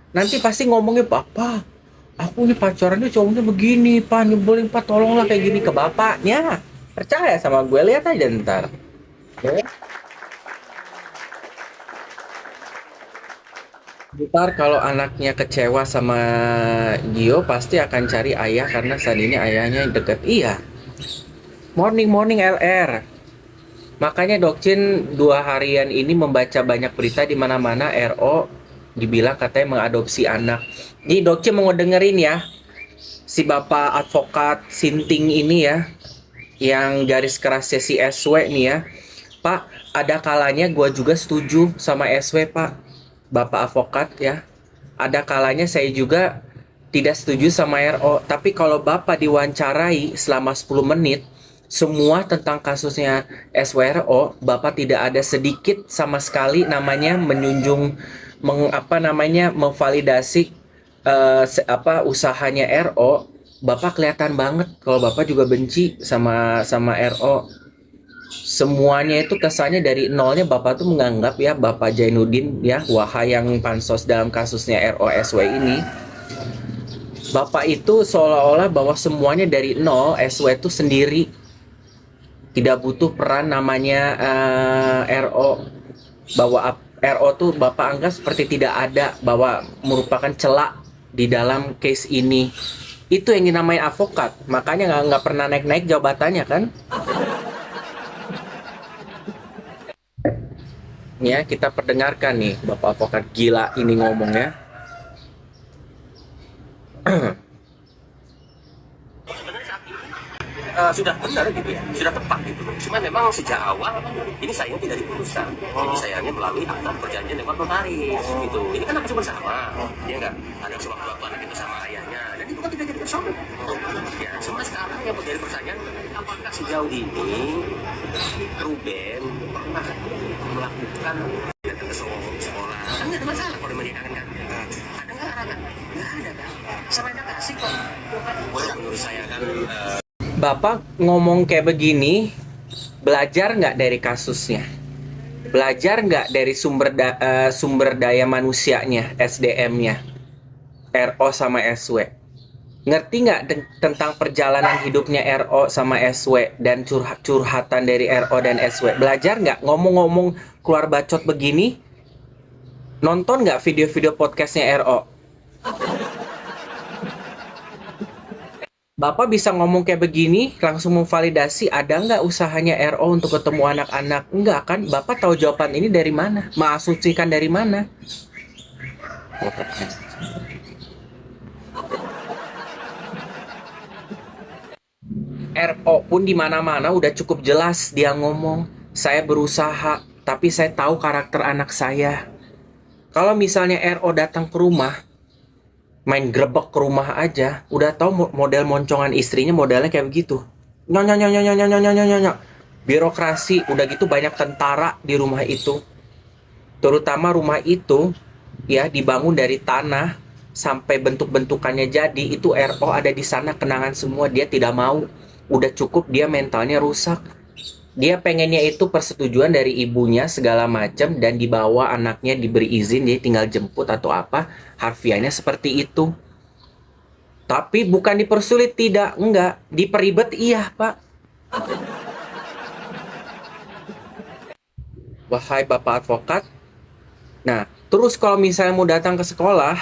Nanti pasti ngomongnya, Bapak, aku nih pacarannya cowoknya begini, Pak, nyebelin, Pak, tolonglah kayak gini ke bapaknya. Percaya sama gue, lihat aja ntar. Ntar kalau anaknya kecewa sama Gio, pasti akan cari ayah karena saat ini ayahnya deket. Iya, morning morning LR. Makanya Dokcin 2 harian ini membaca banyak berita di mana-mana RO dibilang katanya mengadopsi anak. Jadi Dokcin mau dengerin ya, si bapak advokat Sinting ini ya, yang garis kerasnya si SW nih ya. Pak, ada kalanya gue juga setuju sama SW, Pak. Bapak advokat ya. Ada kalanya saya juga tidak setuju sama RO. Tapi kalau Bapak diwawancarai selama 10 menit, semua tentang kasusnya SWRO, Bapak tidak ada sedikit sama sekali namanya menjunjung memvalidasi usahanya RO. Bapak kelihatan banget kalau Bapak juga benci sama RO. Semuanya itu kesannya dari nolnya Bapak tuh menganggap ya Bapak Jainuddin ya wahai yang pansos dalam kasusnya ROSW ini, Bapak itu seolah-olah bahwa semuanya dari nol, SW itu sendiri tidak butuh peran namanya RO, bahwa RO tuh Bapak anggap seperti tidak ada, bahwa merupakan celak di dalam case ini. Itu yang dinamain advokat, makanya nggak pernah naik-naik jabatannya kan. Ya, kita perdengarkan nih Bapak advokat gila ini ngomong ya. Sudah benar gitu ya, sudah tepat gitu. Cuma memang sejak awal ini sayangnya tidak diputuskan. Jadi sayangnya melalui akta perjanjian lewat notaris gitu. Ini kan cuma sama, ya enggak? Ada sewaktu-waktu anak itu sama ayahnya, dan itu kan tidak jadi persoalan. Ya, cuma sekarang yang menjadi pertanyaan, apakah sejauh ini Ruben pernah melakukan kegiatan ke sekolah? Kan nggak ada masalah kalau menikahkan kan? Ada nggak Rana? Nggak ada kan? Sama aja kasih kok. Menurut saya kan Bapak ngomong kayak begini, belajar nggak dari kasusnya? Belajar nggak dari sumber daya manusianya, SDM-nya, RO sama SW? Ngerti nggak tentang perjalanan hidupnya RO sama SW dan curhatan dari RO dan SW? Belajar nggak ngomong-ngomong keluar bacot begini? Nonton nggak video-video podcastnya RO? Bapak bisa ngomong kayak begini, langsung memvalidasi ada nggak usahanya RO untuk ketemu anak-anak? Enggak kan? Bapak tahu jawaban ini dari mana? Mengasumsikan dari mana? RO pun di mana-mana udah cukup jelas dia ngomong. Saya berusaha, tapi saya tahu karakter anak saya. Kalau misalnya RO datang ke rumah, main grebek ke rumah aja, udah tahu model moncongan istrinya modelnya kayak begitu. Nyonya nyonya nyonya nyonya nyonya nyonya. Birokrasi, udah gitu banyak tentara di rumah itu. Terutama rumah itu ya dibangun dari tanah sampai bentuk-bentukannya jadi, itu RO ada di sana kenangan semua, dia tidak mau. Udah cukup dia mentalnya rusak. Dia pengennya itu persetujuan dari ibunya segala macam dan dibawa anaknya diberi izin dia tinggal jemput atau apa, harfiahnya seperti itu. Tapi bukan dipersulit, tidak, enggak. Diperibet, iya, Pak. Wahai Bapak advokat. Nah, terus kalau misalnya mau datang ke sekolah,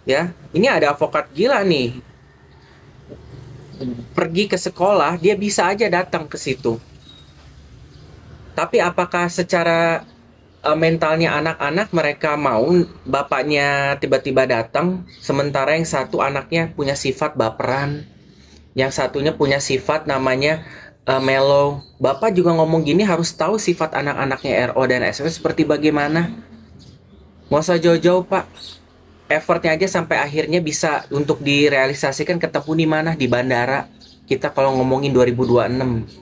ya, ini ada advokat gila nih. Pergi ke sekolah, dia bisa aja datang ke situ. Tapi apakah secara mentalnya anak-anak mereka mau bapaknya tiba-tiba datang, sementara yang satu anaknya punya sifat baperan, yang satunya punya sifat namanya mellow. Bapak juga ngomong gini harus tahu sifat anak-anaknya RO dan SW seperti bagaimana. Nggak usah jauh-jauh Pak. Effortnya aja sampai akhirnya bisa untuk direalisasikan ketemu di mana? Di bandara. Kita kalau ngomongin 2026.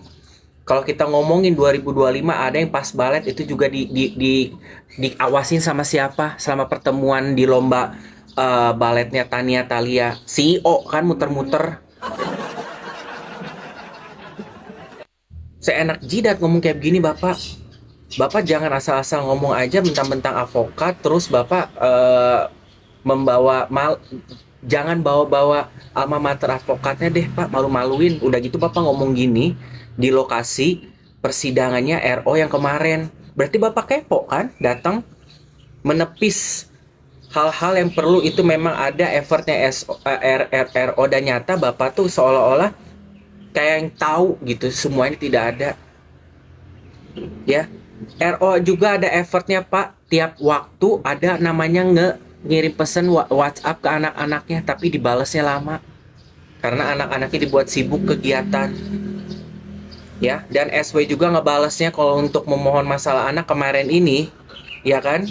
Kalau kita ngomongin 2025 ada yang pas balet itu juga diawasin sama siapa selama pertemuan di lomba baletnya Tania Talia. CEO kan muter-muter. Seenak jidat ngomong kayak begini Bapak. Bapak jangan asal-asal ngomong aja mentang-mentang advokat terus Bapak membawa jangan bawa-bawa alma mater advokatnya deh Pak, malu-maluin. Udah gitu Bapak ngomong gini di lokasi persidangannya RO yang kemarin. Berarti Bapak kepo kan, datang menepis hal-hal yang perlu. Itu memang ada effortnya RO, dan nyata Bapak tuh seolah-olah kayak yang tahu gitu, semua ini tidak ada. Ya, RO juga ada effortnya Pak. Tiap waktu ada namanya ngirim pesan WhatsApp ke anak-anaknya, tapi dibalasnya lama karena anak-anaknya dibuat sibuk kegiatan. Ya, dan SW juga ngebalasnya kalau untuk memohon masalah anak kemarin ini, ya kan?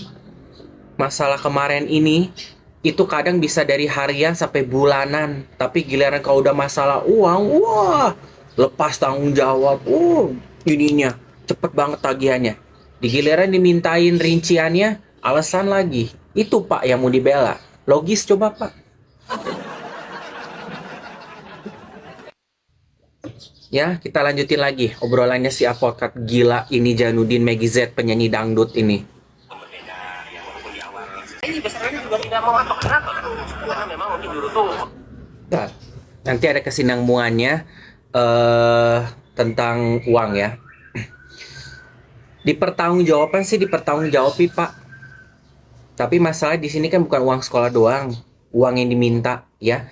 Masalah kemarin ini itu kadang bisa dari harian sampai bulanan, tapi giliran kalau udah masalah uang, wah, lepas tanggung jawab. Ininya cepet banget tagihannya. Di giliran dimintain rinciannya, alasan lagi. Itu Pak yang mau dibela. Logis coba Pak. Ya, kita lanjutin lagi obrolannya si advokat gila ini, Janudin Meggy Z, penyanyi dangdut ini. berbeda ya, walaupun di awal ini besarnya juga tidak mau apa kenapa karena memang mungkin dulu tuh Nah, nanti ada kesinambungannya tentang uang ya. Dipertanggungjawaban sih dipertanggungjawabi Pak. Tapi masalah di sini kan bukan uang sekolah doang, uang yang diminta ya.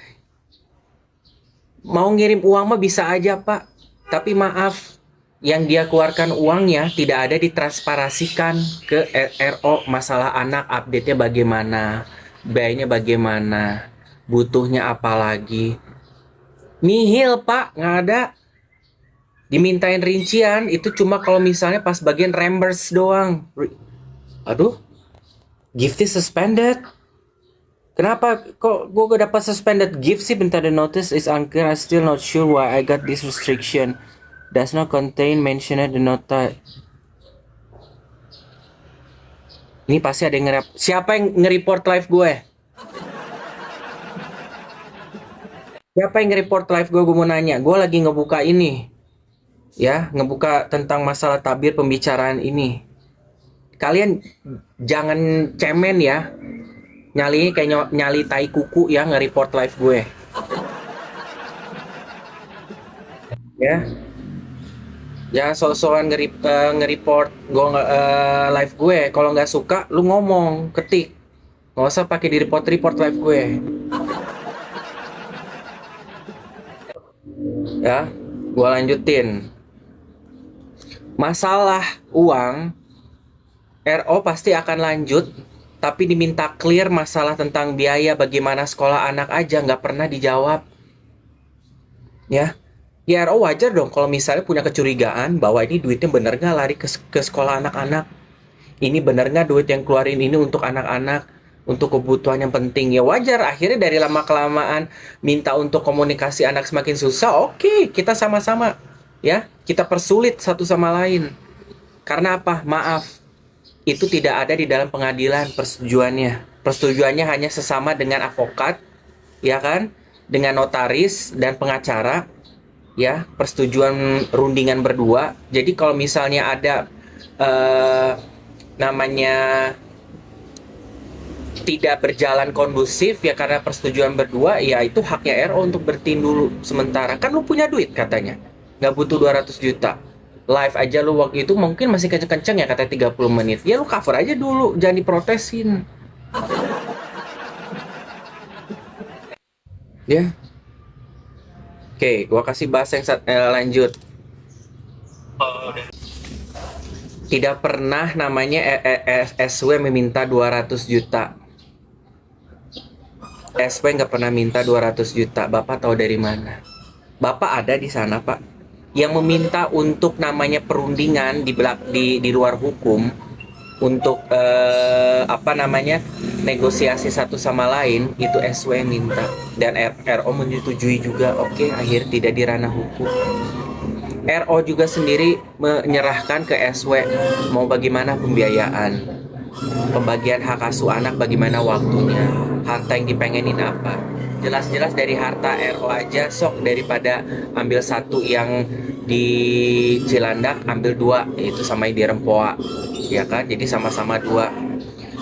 Mau ngirim uang mah bisa aja Pak, tapi maaf, yang dia keluarkan uangnya tidak ada ditransparasikan ke RO. Masalah anak update-nya bagaimana, biayanya bagaimana, butuhnya apa lagi. Nihil Pak, nggak ada. Dimintain rincian itu cuma kalau misalnya pas bagian reimburse doang. Aduh, gift is suspended. Kenapa kok gue gak dapat suspended gift sih? Bentar, the notice is unclear. I still not sure why I got this restriction. Does not contain mention the nota. Ini pasti ada yang siapa yang nge-report live gue? Siapa yang nge-report live gue? Gue mau nanya. Gue lagi ngebuka ini. Ya, ngebuka tentang masalah tabir pembicaraan ini. Kalian jangan cemen ya. Nyali kayak nyali tai kuku ya, nge-report live gue. Ya. Ya sok-sokan nge-report gue live gue. Kalau nggak suka lu ngomong, ketik. Nggak usah pakai di-report live gue. Ya, gue lanjutin. Masalah uang RO pasti akan lanjut, tapi diminta clear masalah tentang biaya bagaimana sekolah anak aja nggak pernah dijawab. Ya, RO wajar dong kalau misalnya punya kecurigaan bahwa ini duitnya bener nggak lari ke sekolah anak-anak. Ini bener nggak duit yang keluarin ini untuk anak-anak, untuk kebutuhan yang penting. Ya wajar, akhirnya dari lama-kelamaan minta untuk komunikasi anak semakin susah. Oke, kita sama-sama ya, kita persulit satu sama lain. Karena apa? Maaf, itu tidak ada di dalam pengadilan persetujuannya. Persetujuannya hanya sesama dengan advokat, ya kan? Dengan notaris dan pengacara, ya, persetujuan rundingan berdua. Jadi kalau misalnya ada namanya tidak berjalan kondusif ya karena persetujuan berdua, ya itu haknya RO untuk berhenti dulu sementara. Kan lu punya duit katanya, nggak butuh 200 juta. Live aja lu waktu itu mungkin masih kenceng-kenceng ya, katanya 30 menit. Ya lu cover aja dulu, jangan diprotesin. Ya. Oke, gua kasih bahasa yang lanjut. Tidak pernah namanya SW meminta 200 juta. SW nggak pernah minta 200 juta. Bapak tahu dari mana? Bapak ada di sana, Pak. Yang meminta untuk namanya perundingan di luar hukum untuk apa namanya negosiasi satu sama lain, itu SW yang minta dan RO menyetujui juga. Oke, akhir tidak di ranah hukum. RO juga sendiri menyerahkan ke SW mau bagaimana pembiayaan, pembagian hak asuh anak, bagaimana waktunya, harta yang dipengenin apa. Jelas-jelas dari harta RO aja sok, daripada ambil satu yang di Cilandak ambil dua, yaitu sama yang di Rempoa, ya kan, jadi sama-sama dua.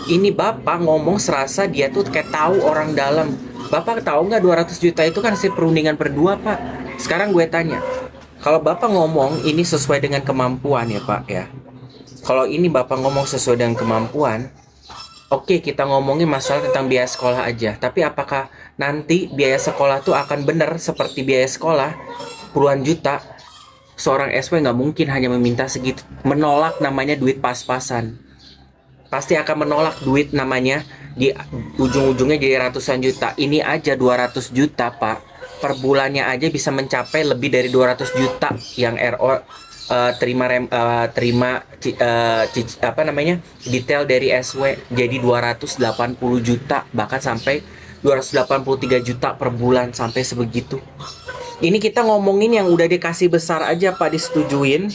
Ini bapak ngomong serasa dia tuh kayak tahu orang dalam. Bapak tahu nggak 200 juta itu kan hasil perundingan berdua, Pak. Sekarang gue tanya, kalau bapak ngomong ini sesuai dengan kemampuan ya, Pak ya. Kalau ini bapak ngomong sesuai dengan kemampuan, oke, kita ngomongin masalah tentang biaya sekolah aja. Tapi apakah nanti biaya sekolah tuh akan benar seperti biaya sekolah puluhan juta? Seorang SW nggak mungkin hanya meminta segitu, menolak namanya duit pas-pasan. Pasti akan menolak duit namanya di ujung-ujungnya jadi ratusan juta. Ini aja 200 juta, Pak. Per bulannya aja bisa mencapai lebih dari 200 juta yang RO apa namanya detail dari SW jadi 280 juta bahkan sampai 283 juta per bulan sampai sebegitu. Ini kita ngomongin yang udah dikasih besar aja, Pak, disetujuin.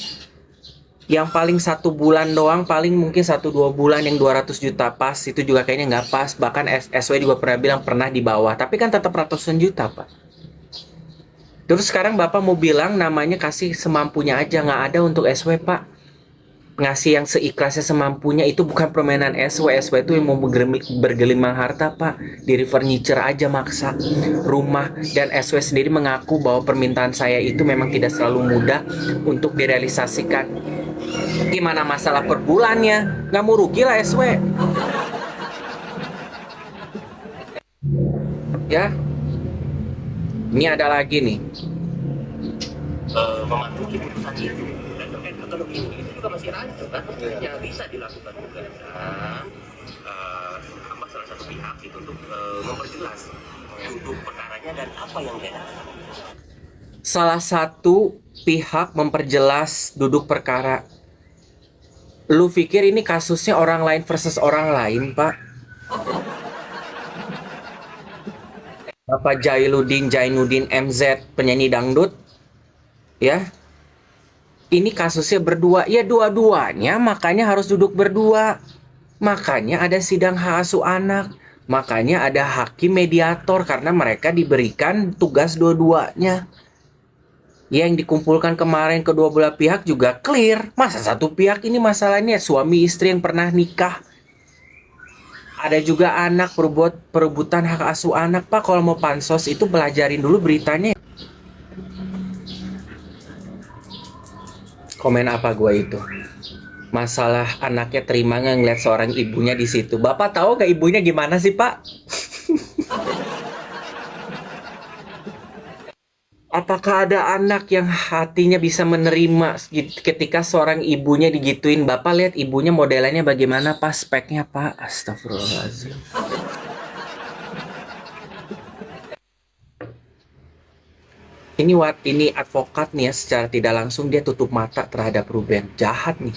Yang paling 1 bulan doang, paling mungkin 1-2 bulan yang 200 juta pas, itu juga kayaknya nggak pas. Bahkan SW juga pernah bilang pernah di bawah, tapi kan tetap ratusan juta, Pak. Terus sekarang Bapak mau bilang namanya kasih semampunya aja, nggak ada untuk SW, Pak. Ngasih yang seikhlasnya semampunya itu bukan permainan SW. SW itu yang mau bergelimang harta, Pak. Diri furniture aja maksa rumah. Dan SW sendiri mengaku bahwa permintaan saya itu memang tidak selalu mudah untuk direalisasikan. Gimana masalah per bulannya? Nggak mau rugi lah SW. Ya, ini ada lagi nih. Mematuhi putusan itu dan terkait ekonomi itu juga masih rancu kan, ya bisa dilakukan gugatan apa salah satu pihak itu untuk memperjelas duduk perkaranya dan apa yang dia dapat. Salah satu pihak memperjelas duduk perkara. Lu pikir ini kasusnya orang lain versus orang lain, Pak? Bapak Jainuddin MZ, penyanyi dangdut, ya? Ini kasusnya berdua, ya dua-duanya makanya harus duduk berdua. Makanya ada sidang hak asuh anak, makanya ada hakim mediator karena mereka diberikan tugas dua-duanya. Yang dikumpulkan kemarin kedua belah pihak juga clear. Masa satu pihak ini masalahnya suami istri yang pernah nikah. Ada juga anak perebutan hak asuh anak, Pak. Kalau mau pansos itu belajarin dulu beritanya. Komen apa gue itu? Masalah anaknya terima nggak ngeliat seorang ibunya di situ. Bapak tahu gak ibunya gimana sih, Pak? Apakah ada anak yang hatinya bisa menerima ketika seorang ibunya digituin? Bapak lihat ibunya modelannya bagaimana, Pak? Speknya, Pak? Astagfirullahaladzim. Ini advokat nih ya, secara tidak langsung dia tutup mata terhadap Ruben. Jahat nih.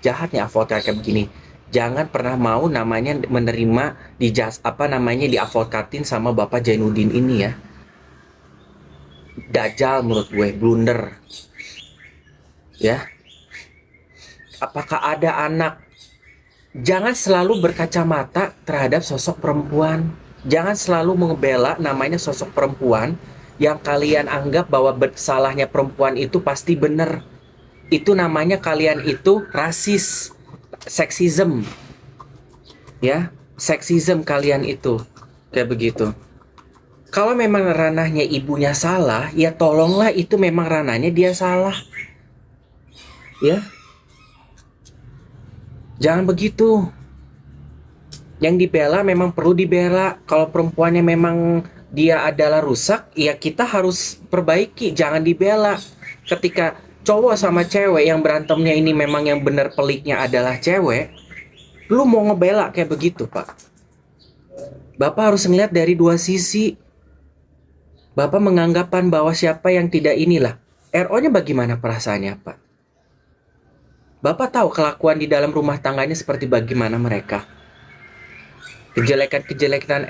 Jahat nih advokat kayak begini. Jangan pernah mau namanya menerima diadvokatin sama Bapak Jainuddin ini ya. Dajjal menurut gue, blunder. Ya. Apakah ada anak? Jangan selalu berkacamata terhadap sosok perempuan. Jangan selalu membela namanya sosok perempuan yang kalian anggap bahwa salahnya perempuan itu pasti benar. Itu namanya kalian itu rasis, seksism. Ya, seksism kalian itu. Kayak begitu. Kalau memang ranahnya ibunya salah, ya tolonglah itu memang ranahnya dia salah. Ya. Jangan begitu. Yang dibela memang perlu dibela. Kalau perempuannya memang dia adalah rusak, ya kita harus perbaiki, jangan dibela. Ketika cowok sama cewek yang berantemnya ini memang yang benar peliknya adalah cewek, lu mau ngebela kayak begitu, Pak? Bapak harus ngeliat dari dua sisi. Bapak menganggapan bahwa siapa yang tidak inilah. RO-nya bagaimana perasaannya, Pak? Bapak tahu kelakuan di dalam rumah tangganya seperti bagaimana mereka. Kejelekan-kejelekan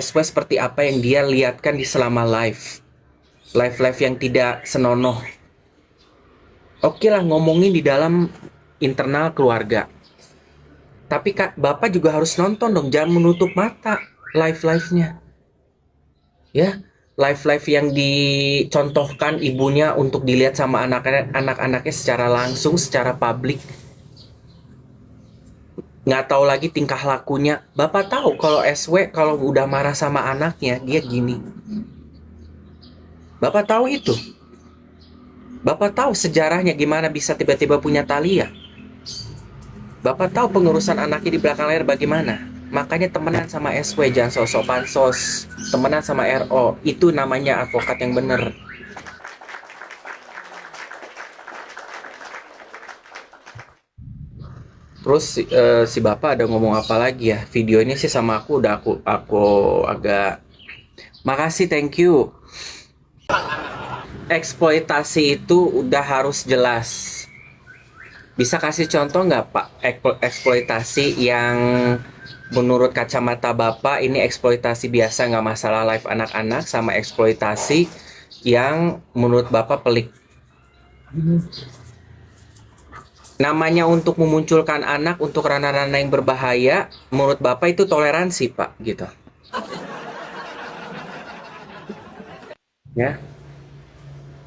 SW seperti apa yang dia lihatkan di selama live yang tidak senonoh. Oke lah ngomongin di dalam internal keluarga. Tapi Bapak juga harus nonton dong, jangan menutup mata live-nya. Ya, live yang dicontohkan ibunya untuk dilihat sama anak-anaknya secara langsung, secara publik. nggak tahu lagi tingkah lakunya. Bapak tahu kalau SW kalau udah marah sama anaknya dia gini. Bapak tahu itu. Bapak tahu sejarahnya gimana bisa tiba-tiba punya Thalia. Bapak tahu pengurusan anaknya di belakang layar bagaimana. Makanya temenan sama SW, jangan sosok pansos. Temenan sama RO, itu namanya advokat yang bener. Terus si bapak ada ngomong apa lagi ya? Video ini sih sama aku udah aku agak makasih, thank you. Eksploitasi itu udah harus jelas. Bisa kasih contoh nggak Pak eksploitasi yang menurut kacamata Bapak ini eksploitasi biasa nggak masalah live anak-anak sama eksploitasi yang menurut Bapak pelik? Namanya untuk memunculkan anak untuk ranah-ranah yang berbahaya, menurut Bapak itu toleransi Pak, gitu. Ya,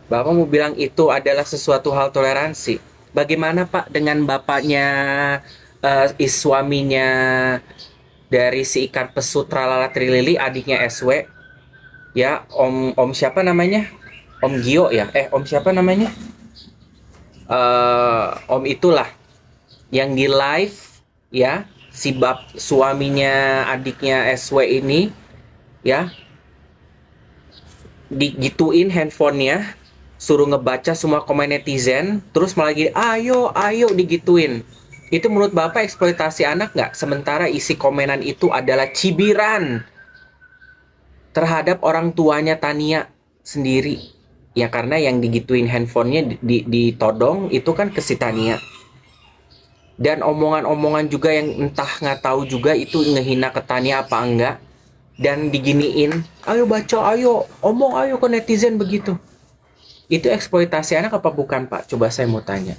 Bapak mau bilang itu adalah sesuatu hal toleransi. Bagaimana Pak dengan bapaknya, suaminya dari si ikan pesut Tralala Trilili, adiknya SW, ya Om siapa namanya? Om Gio ya? Om siapa namanya? Om itulah yang di live ya si suaminya adiknya SW ini ya digituin handphonenya, suruh ngebaca semua komen netizen, terus malah gini, ayo ayo digituin. Itu menurut Bapak eksploitasi anak nggak? Sementara isi komenan itu adalah cibiran terhadap orang tuanya Tania sendiri. Ya karena yang digituin handphonenya ditodong itu kan ke si Tania. Dan omongan-omongan juga yang entah nggak tahu juga itu ngehina ke Tania apa enggak. Dan diginiin, ayo baca, ayo omong, ayo ke netizen begitu. Itu eksploitasi anak apa bukan Pak? Coba saya mau tanya.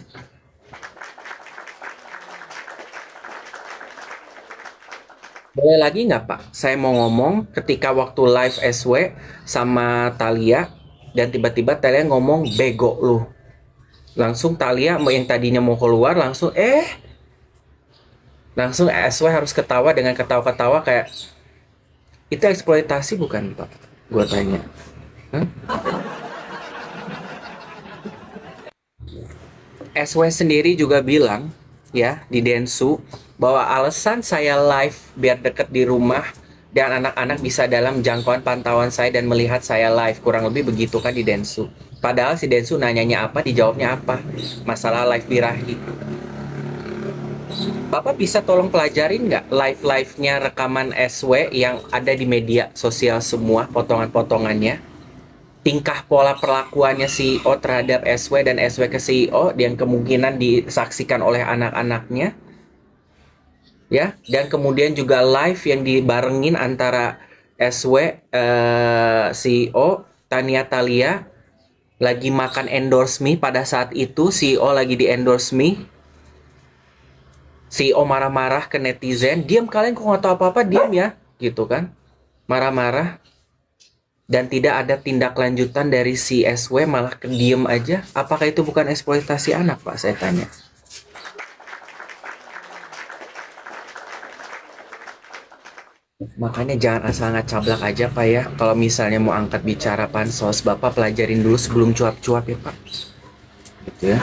Boleh lagi nggak Pak? Saya mau ngomong ketika waktu live SW sama Thalia dan tiba-tiba Thalia ngomong bego lu. Langsung Thalia yang tadinya mau keluar langsung langsung SW harus ketawa dengan ketawa-ketawa kayak itu eksploitasi bukan Pak? Gue tanya. SW sendiri juga bilang ya di Densu bahwa alasan saya live biar deket di rumah dan anak-anak bisa dalam jangkauan pantauan saya dan melihat saya live, kurang lebih begitu kan di Densu. Padahal si Densu nanyanya apa, dijawabnya apa, masalah live birahi. Bapak bisa tolong pelajarin nggak live-live-nya rekaman SW yang ada di media sosial semua potongan-potongannya, tingkah pola perlakuannya CEO terhadap SW dan SW ke CEO yang kemungkinan disaksikan oleh anak-anaknya ya, dan kemudian juga live yang dibarengin antara SW CEO Tania Thalia lagi makan endorse me pada saat itu CEO lagi di endorse me, CEO marah-marah ke netizen, diam kalian kok nggak tahu apa-apa, diam ya gitu kan, marah-marah. Dan tidak ada tindak lanjutan dari si SW, malah diem aja. Apakah itu bukan eksploitasi anak Pak? Saya tanya. Makanya jangan asal ngacablak aja Pak ya. Kalau misalnya mau angkat bicara pansos, Bapak pelajarin dulu sebelum cuap-cuap ya Pak. Gitu ya.